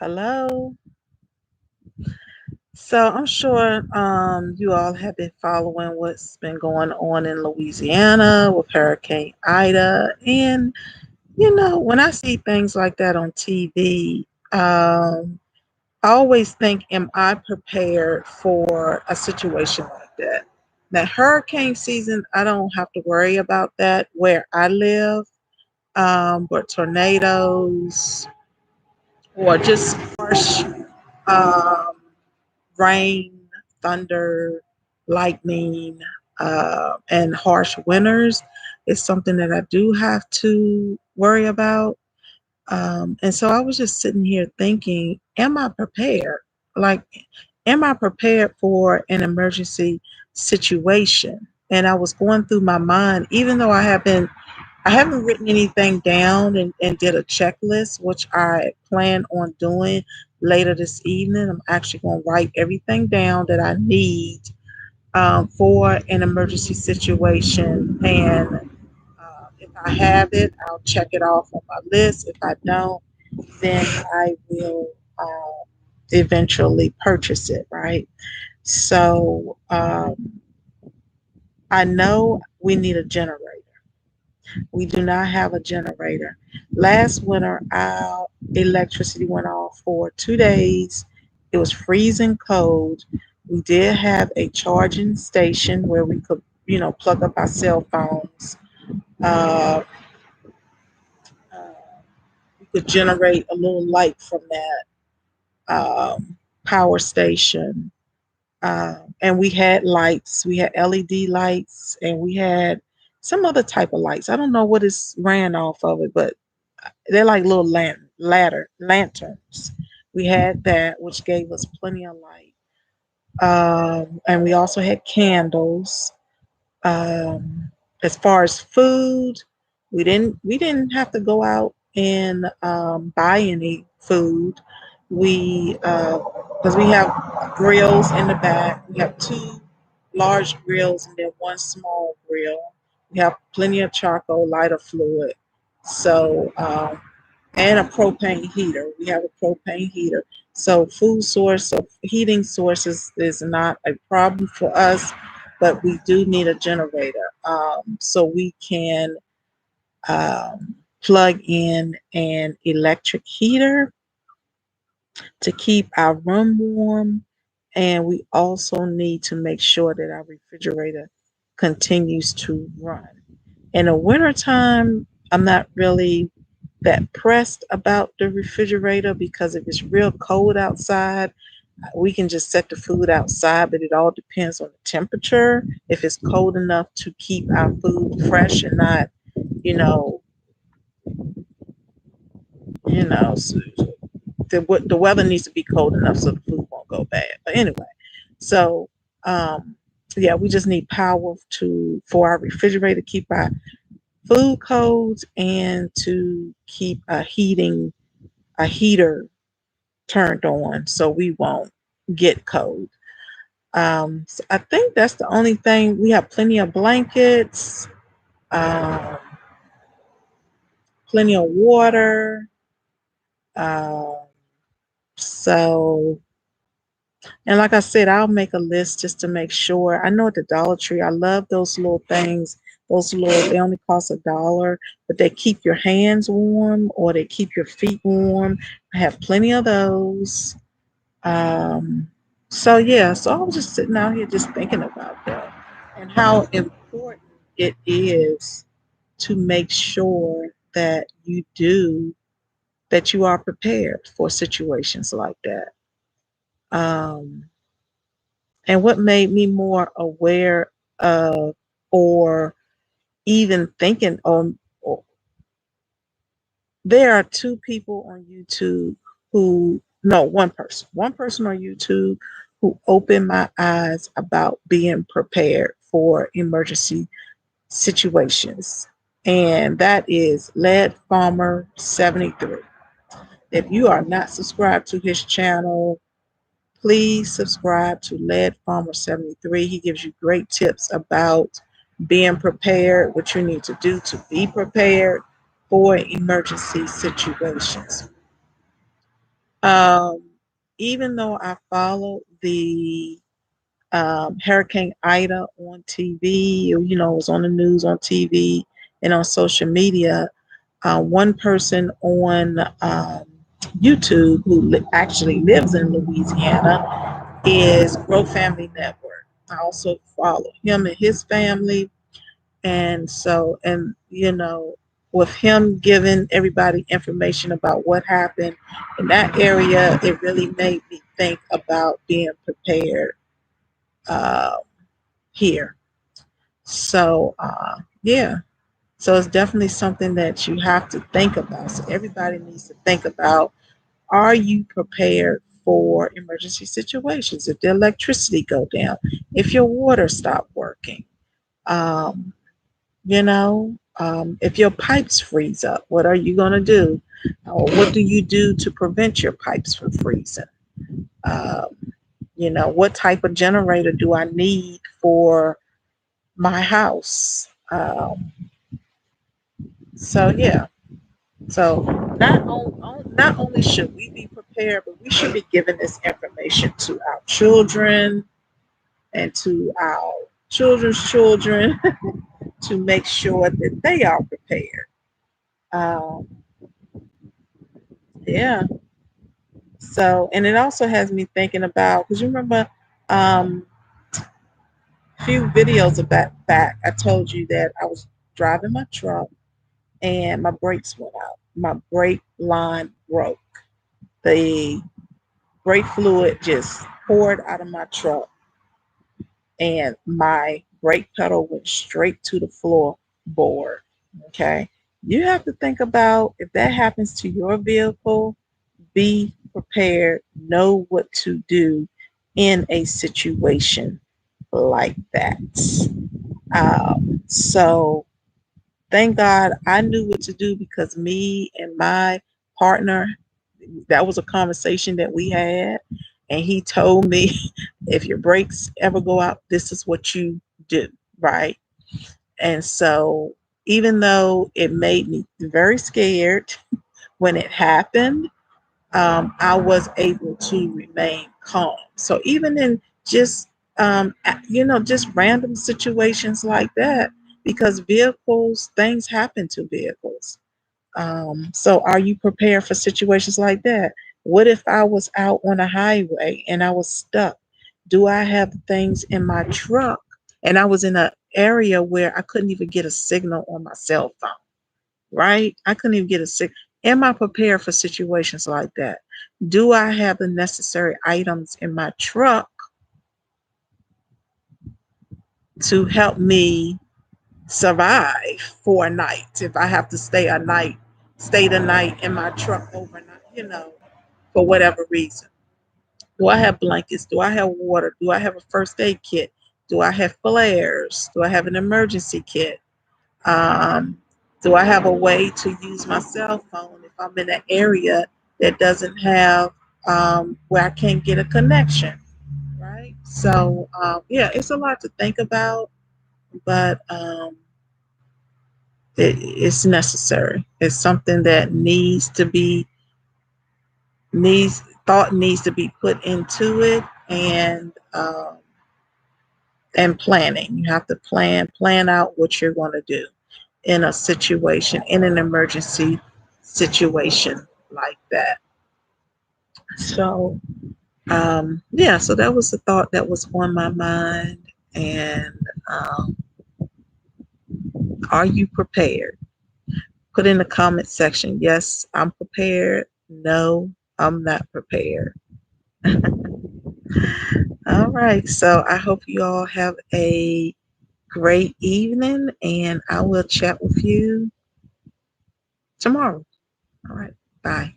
Hello. So I'm sure you all have been following what's been going on in Louisiana with Hurricane Ida. And, when I see things like that on TV, I always think, am I prepared for a situation like that? Now, hurricane season, I don't have to worry about that where I live, but tornadoes or just harsh um, rain, thunder, lightning, and harsh winters is something that I do have to worry about. And so I was just sitting here thinking, am I prepared? Like, am I prepared for an emergency situation? And I was going through my mind, even though I haven't written anything down and did a checklist, which I plan on doing later this evening. I'm actually going to write everything down that I need for an emergency situation. And if I have it, I'll check it off on my list. If I don't, then I will eventually purchase it, right? So I know we need a generator. We do not have a generator. Last winter, our electricity went off for 2 days. It was freezing cold. We did have a charging station where we could, plug up our cell phones. Uh, uh, we could generate a little light from that power station. And we had lights. We had LED lights, and we had some other type of lights. I don't know what is ran off of it, but they're like little lanterns. We had that, which gave us plenty of light. And we also had candles. Um, as far as food, we didn't have to go out and buy any food. We because we have grills in the back. We have two large grills and then one small grill. We have plenty of charcoal lighter fluid. So and a propane heater. We have a propane heater. So food source of heating sources is not a problem for us, but we do need a generator so we can plug in an electric heater to keep our room warm. And we also need to make sure that our refrigerator continues to run. In the wintertime, I'm not really that pressed about the refrigerator because if it's real cold outside, we can just set the food outside, but it all depends on the temperature. If it's cold enough to keep our food fresh and not, you know, so the weather needs to be cold enough so the food won't go bad. But anyway, so um, yeah, we just need power to for our refrigerator to keep our food cold and to keep a heater turned on so we won't get cold. So I think that's the only thing. We have plenty of blankets, um, plenty of water. Um, so, and like I said, I'll make a list just to make sure. I know at the Dollar Tree, I love those little things. Those little, they only cost $1, but they keep your hands warm or they keep your feet warm. I have plenty of those. Um, so yeah, so I was just sitting out here just thinking about that and how important it is to make sure that you are prepared for situations like that. Um, and what made me more aware of or even thinking on there are two people on YouTube who no one person on YouTube who opened my eyes about being prepared for emergency situations. And that is Lead Farmer 73. If you are not subscribed to his channel, please subscribe to Lead Farmer 73. He gives you great tips about being prepared, what you need to do to be prepared for emergency situations. Um, Even though I follow the Hurricane Ida on TV, it was on the news, on TV, and on social media. One person on YouTube who actually lives in Louisiana is Grow Family Network. I also follow him and his family. And so, with him giving everybody information about what happened in that area, it really made me think about being prepared uh, here. So, yeah. So it's definitely something that you have to think about. So everybody needs to think about, are you prepared for emergency situations? If the electricity go down, if your water stop working, um, if your pipes freeze up, what are you going to do? Or what do you do to prevent your pipes from freezing? Um, what type of generator do I need for my house? So yeah. So not only should we be prepared, but we should be giving this information to our children and to our children's children to make sure that they are prepared. Um, yeah. So, and it also has me thinking about, because you remember a few videos back, I told you that I was driving my truck and my brakes went out. My brake line broke. The brake fluid just poured out of my truck, and my brake pedal went straight to the floorboard. Okay. You have to think about, if that happens to your vehicle, be prepared, know what to do in a situation like that. So thank God I knew what to do, because me and my partner, that was a conversation that we had. And he told me, if your brakes ever go out, this is what you do, right? And so, even though it made me very scared when it happened, I was able to remain calm. So even in just just random situations like that, because things happen to vehicles. So are you prepared for situations like that? What if I was out on a highway and I was stuck? Do I have things in my truck? And I was in an area where I couldn't even get a signal on my cell phone, right? I couldn't even get a signal. Am I prepared for situations like that? Do I have the necessary items in my truck to help me survive for a night if I have to stay the night in my truck overnight, for whatever reason? Do I have blankets? Do I have water? Do I have a first aid kit? Do I have flares? Do I have an emergency kit? Um, do I have a way to use my cell phone if I'm in an area that doesn't have, where I can't get a connection? Right. So, yeah, it's a lot to think about, but it's necessary. It's something that needs to be put into it, and planning. You have to plan out what you're going to do in a situation, in an emergency situation like that. So, yeah, so that was the thought that was on my mind. And are you prepared? Put in the comment section, yes, I'm prepared. No, I'm not prepared. All right. So I hope you all have a great evening, and I will chat with you tomorrow. All right. Bye.